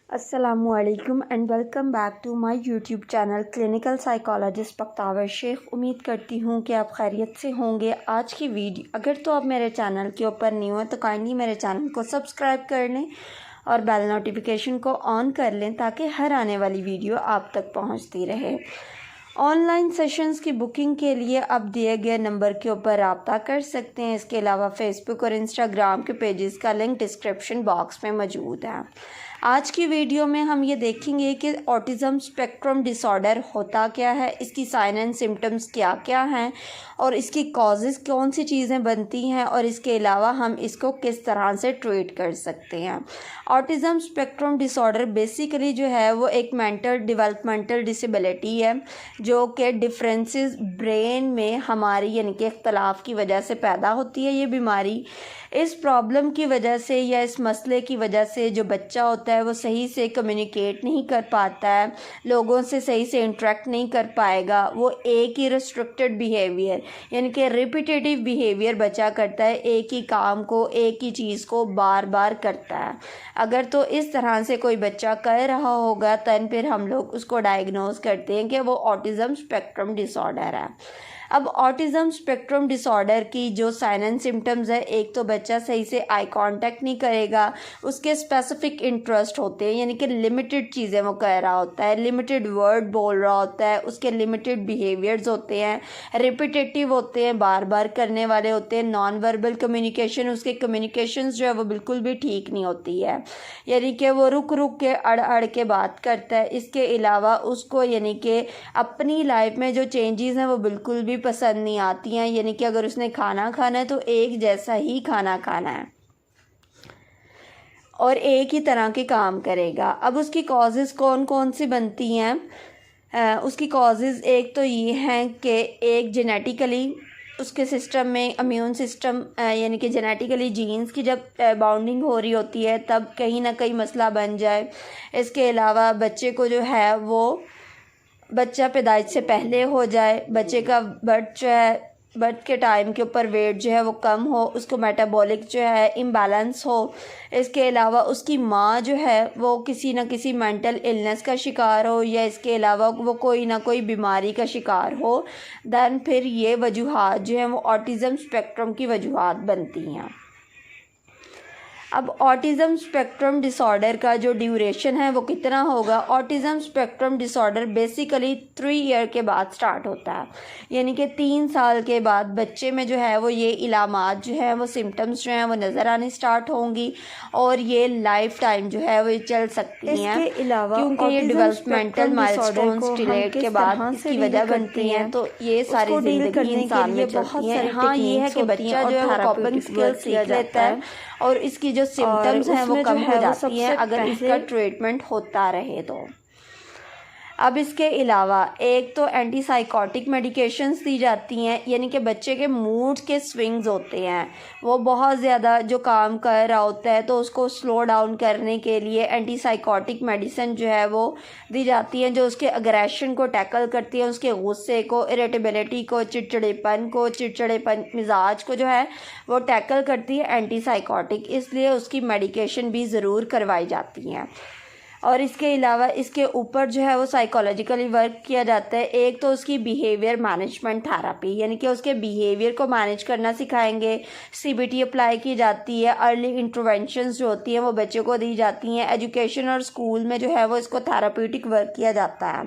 السلام علیکم and welcome back to my YouTube channel clinical psychologist Bakhtawar Shaikh. امید کرتی ہوں کہ آپ خیریت سے ہوں گے۔ آج کی ویڈیو اگر تو آپ میرے چینل کے اوپر نیو ہیں تو کائنڈلی میرے چینل کو سبسکرائب کر لیں اور بیل نوٹیفیکیشن کو آن کر لیں تاکہ ہر آنے والی ویڈیو آپ تک پہنچتی رہے۔ آن لائن سیشنز کی بکنگ کے لیے آپ دیے گئے نمبر کے اوپر رابطہ کر سکتے ہیں۔ اس کے علاوہ فیس بک اور انسٹاگرام کے پیجز کا لنک ڈسکرپشن باکس میں موجود ہے۔ آج کی ویڈیو میں ہم یہ دیکھیں گے کہ آٹزم اسپیکٹرم ڈس آرڈر ہوتا کیا ہے، اس کی سائن اینڈ سمٹمز کیا کیا ہیں اور اس کی کازز کون سی چیزیں بنتی ہیں، اور اس کے علاوہ ہم اس کو کس طرح سے ٹریٹ کر سکتے ہیں۔ آٹزم اسپیکٹرم ڈس آرڈر بیسیکلی جو ہے وہ ایک مینٹل ڈیولپمنٹل ڈسیبلٹی ہے جو کہ ڈفرینسز برین میں ہماری یعنی کہ اختلاف کی وجہ سے پیدا ہوتی ہے۔ یہ بیماری اس پرابلم کی وجہ سے یا اس مسئلے کی وجہ سے جو بچہ ہوتا ہے وہ صحیح سے کمیونیکیٹ نہیں کر پاتا ہے، لوگوں سے صحیح سے انٹریکٹ نہیں کر پائے گا، وہ ایک ہی ریسٹرکٹڈ بیہیویئر یعنی کہ ریپیٹیٹیو بیہیویئر بچہ کرتا ہے، ایک ہی کام کو ایک ہی چیز کو بار بار کرتا ہے۔ اگر تو اس طرح سے کوئی بچہ کر رہا ہوگا تو پھر ہم لوگ اس کو ڈائگنوز کرتے ہیں کہ وہ آٹزم اسپیکٹرم ڈس آرڈر ہے۔ اب آٹزم اسپیکٹرم ڈس آرڈر کی جو سائن اینڈ سمٹمز ہے، ایک تو بچہ صحیح سے آئی کانٹیکٹ نہیں کرے گا، اس کے اسپیسیفک انٹرسٹ ہوتے ہیں یعنی کہ لمیٹڈ چیزیں وہ کہہ رہا ہوتا ہے، لمیٹڈ ورڈ بول رہا ہوتا ہے، اس کے لمیٹڈ بیہیویئرز ہوتے ہیں، ریپیٹیٹیو ہوتے ہیں، بار بار کرنے والے ہوتے ہیں۔ نان وربل کمیونیکیشن، اس کے کمیونیکیشنز جو ہے وہ بالکل بھی ٹھیک نہیں ہوتی ہے، یعنی کہ وہ رک رک کے اڑ کے بات کرتا ہے۔ اس کے علاوہ اس کو یعنی کہ اپنی لائف میں جو چینجز ہیں وہ بالکل بھی پسند نہیں آتی ہیں، یعنی کہ اگر اس نے کھانا کھانا ہے تو ایک جیسا ہی کھانا کھانا ہے اور ایک ہی طرح کے کام کرے گا۔ اب اس کی کازز کون کون سی بنتی ہیں؟ اس کی کازز ایک تو یہ ہیں کہ ایک جینیٹیکلی اس کے سسٹم میں امیون سسٹم یعنی کہ جینیٹیکلی جینز کی جب باؤنڈنگ ہو رہی ہوتی ہے تب کہیں نہ کہیں مسئلہ بن جائے۔ اس کے علاوہ بچے کو جو ہے وہ بچہ پیدائش سے پہلے ہو جائے، بچے کا برتھ کے ٹائم کے اوپر ویٹ جو ہے وہ کم ہو، اس کو میٹابولک جو ہے امبیلنس ہو۔ اس کے علاوہ اس کی ماں جو ہے وہ کسی نہ کسی مینٹل النس کا شکار ہو، یا اس کے علاوہ وہ کوئی نہ کوئی بیماری کا شکار ہو، دین پھر یہ وجوہات جو ہیں وہ آٹزم اسپیکٹرم کی وجوہات بنتی ہیں۔ اب آٹزم اسپیکٹرم ڈس آرڈر کا جو ڈیوریشن ہے وہ کتنا ہوگا؟ آٹزم اسپیکٹرم ڈس آرڈر بیسیکلی 3 ایئر کے بعد سٹارٹ ہوتا ہے، یعنی کہ 3 سال کے بعد بچے میں جو ہے وہ یہ علامات جو ہیں وہ سمٹمز جو ہیں وہ نظر آنے سٹارٹ ہوں گی، اور یہ لائف ٹائم جو ہے وہ چل سکتی ہیں۔ اس کے علاوہ کیونکہ یہ ڈیولپمنٹل مائلسٹونز ڈیلیٹ کے بعد اس کی وجہ بنتی ہیں، تو یہ ساری زندگی انسان میں چلتی ہیں۔ ہاں یہ ہے کہ بچہ جو ہے وہ کوپنگ اسکل سیکھ لیتا ہے اور اس کی جو سمٹمز ہیں وہ کم ہو جاتی ہیں اگر اس کا ٹریٹمنٹ ہوتا رہے تو۔ اب اس کے علاوہ ایک تو اینٹی سائیکوٹک میڈیکیشنز دی جاتی ہیں، یعنی کہ بچے کے موڈ کے سوئنگز ہوتے ہیں، وہ بہت زیادہ جو کام کر رہا ہوتا ہے تو اس کو سلو ڈاؤن کرنے کے لیے اینٹی سائیکوٹک میڈیسن جو ہے وہ دی جاتی ہیں جو اس کے اگریشن کو ٹیکل کرتی ہیں، اس کے غصے کو، اریٹیبلٹی کو، چڑچڑے پن مزاج کو جو ہے وہ ٹیکل کرتی ہے اینٹی سائیکوٹک، اس لیے اس کی میڈیکیشن بھی ضرور کروائی جاتی ہیں۔ اور اس کے علاوہ اس کے اوپر جو ہے وہ سائیکالوجیکلی ورک کیا جاتا ہے۔ ایک تو اس کی بیہیویئر مینجمنٹ تھراپی، یعنی کہ اس کے بیہیویئر کو مینیج کرنا سکھائیں گے، CBT اپلائی کی جاتی ہے، ارلی انٹروینشنز جو ہوتی ہیں وہ بچے کو دی جاتی ہیں، ایجوکیشن اور اسکول میں جو ہے وہ اس کو تھراپیوٹک ورک کیا جاتا ہے۔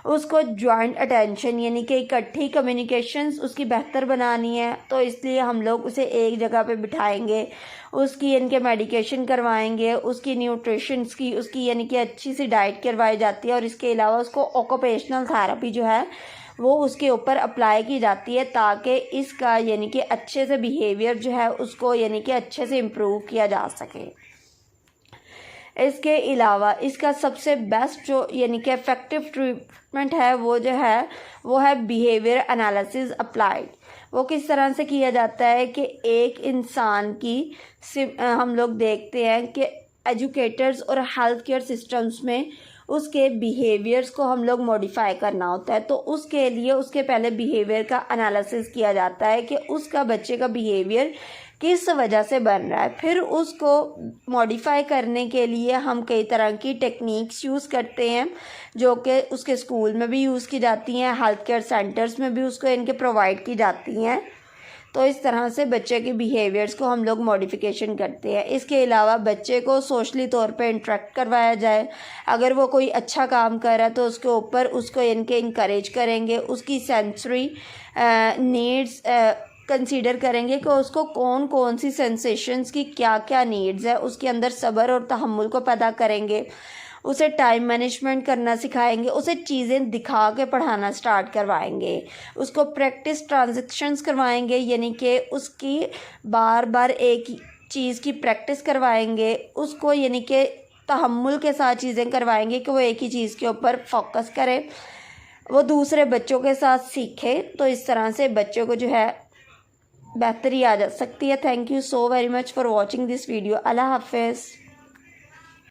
اس کو جوائنٹ اٹینشن یعنی کہ اکٹھی کمیونیکیشنز اس کی بہتر بنانی ہے، تو اس لیے ہم لوگ اسے ایک جگہ پہ بٹھائیں گے، اس کی یعنی کہ میڈیکیشن کروائیں گے، اس کی نیوٹریشنز کی اس کی یعنی کہ اچھی سی ڈائٹ کروائی جاتی ہے، اور اس کے علاوہ اس کو آکوپیشنل تھراپی جو ہے وہ اس کے اوپر اپلائی کی جاتی ہے تاکہ اس کا یعنی کہ اچھے سے بیہیویئر جو ہے اس کو یعنی کہ اچھے سے امپروو کیا جا سکے۔ اس کے علاوہ اس کا سب سے بیسٹ جو یعنی کہ افیکٹو ٹریٹمنٹ ہے وہ ہے بیہیویئر انالیسز اپلائیڈ۔ وہ کس طرح سے کیا جاتا ہے کہ ایک انسان کی ہم لوگ دیکھتے ہیں کہ ایجوکیٹرز اور ہیلتھ کیئر سسٹمز میں اس کے بیہیویئرز کو ہم لوگ موڈیفائی کرنا ہوتا ہے، تو اس کے لیے اس کے پہلے بیہیویئر کا انالیسز کیا جاتا ہے کہ اس کا بچے کا بیہیویئر کس وجہ سے بن رہا ہے. پھر اس کو ماڈیفائی کرنے کے لیے ہم کئی طرح کی ٹیکنیکس یوز کرتے ہیں جو کہ اس کے اسکول میں بھی یوز کی جاتی ہیں, ہیلتھ کیئر سینٹرز میں بھی اس کو ان کے پرووائڈ کی جاتی ہیں. تو اس طرح سے بچے کے بیہیویئرس کو ہم لوگ ماڈیفیکیشن کرتے ہیں. اس کے علاوہ بچے کو سوشلی طور پہ انٹریکٹ کروایا جائے. اگر وہ کوئی اچھا کام کر رہا ہے تو اس کے اوپر اس کو انکریج کریں گے. اس کی سینسری نیڈس کنسیڈر کریں گے کہ اس کو کون سی سینسیشنز کی کیا نیڈز ہے. اس کے اندر صبر اور تحمل کو پیدا کریں گے. اسے ٹائم مینجمنٹ کرنا سکھائیں گے. اسے چیزیں دکھا کے پڑھانا سٹارٹ کروائیں گے. اس کو پریکٹس ٹرانزیکشنز کروائیں گے, یعنی کہ اس کی بار ایک چیز کی پریکٹس کروائیں گے. اس کو یعنی کہ تحمل کے ساتھ چیزیں کروائیں گے کہ وہ ایک ہی چیز کے اوپر فوکس کرے, وہ دوسرے بچوں کے ساتھ سیکھے. تو اس طرح سے بچوں کو جو ہے بہتری آ جا سکتی ہے. Thank you so very much for watching this video. اللہ حافظ.